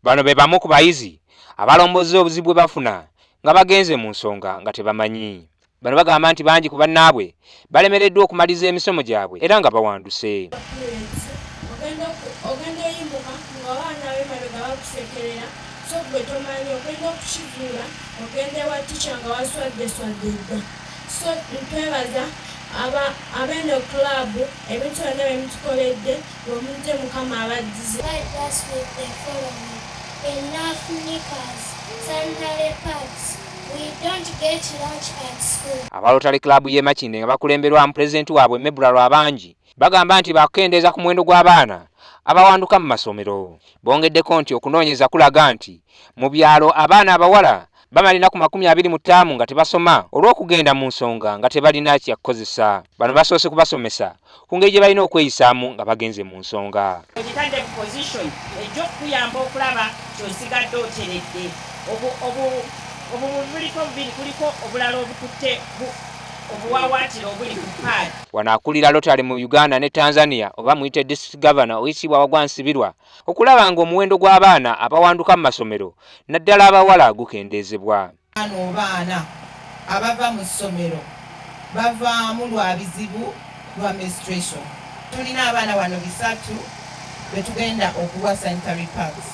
Bano be bamu ku bayizi abalombozza obuzibu bwe bafuna nga bagenze mu nsonga nga tebamanyi. Bano bagamba nti bangi ku bannaabwe balemereddwa okumaliza emisomo gyabwe era nga bawanduse. Ogenda oyimbuka nga abaana b'emabega bakusekerera so gwe tomanyi ogenda okukizuula ogenda ewa tica nga waswadde dda. So ntwebaza ab'eno kulabu ebintu byonna bye mutukoledde bw'omudde Mukama abaddize. Enough knickers, sanitary pads. We don't get lunch at school. Abalotale Club y'e Makindye nga bakulemberwamu pulezidenti waabwe Mebbula Lwabangi bagamba nti bakukendeeza ku muwendo gw'abaana abawanduka mu masomero. Bongeddeko nti okunoonyeza kulaga nti mu byalo abaana abawala bamalira ku 25 nga tebasoma olw'okugenda mu nsonga nga tebalina kyakukozesa. Bano basoose kubasomesa ku ngeri gye balina okweyisaamu nga bagenze mu nsonga. Ogitadde mu position egy'okuyamba okulaba ky'osigadde oteredde. Obu buliko bubiri kuliko obulala obukutte obuwawaatiro obuli ku paadi. Wano akulira lotale mu Uganda ne Tanzania oba muyite district governor oyitibwa Wagwansibirwa okulaba nga omuwendo gw'abaana abawanduka mu masomero naddala abawala gukendeezebwa. Baana abava mu ssomero bavaamu lwa bizibu lwa menstruation. Tulina abaana wano 3 be tugenda okuwa sanitary pads.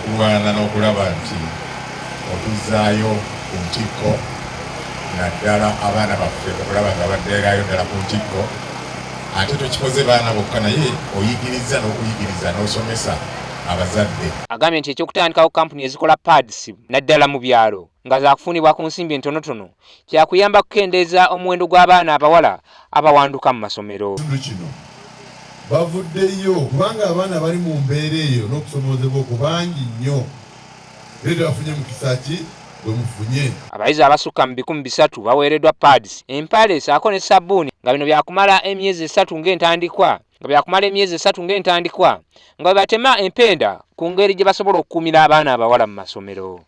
Kulwana n'okulaba nti otuzaayo ku ntikko naddala abaana baffe okulaba nga badderayo ddala ku ntikko ate tokikoze baana bokka naye oyigiriza n'okuyigiriza n'osomesa abazadde. Agambye nti ekyokutandikawo kampuni ezikola pads naddala mu byalo nga zaakufunibwa ku nsimbi entonotono kyakuyamba kukendeeza omuwendo gw'abaana abawala abawanduka mu masomero. Kino bavuddeyo kubanga abaana bali mu mbeera eyo n'okusomozebwa okubangi nnyo era bafunye mukisa ki bwe mufunye. Abayizi abasukka mu 300 baweereddwa pads, empale saako ne sabbuuni nga bino byakumala emyezi 3 ng'entandikwa nga bwe batema empenda ku ngeri gye basobola okukuumira abaana abawala mu masomero.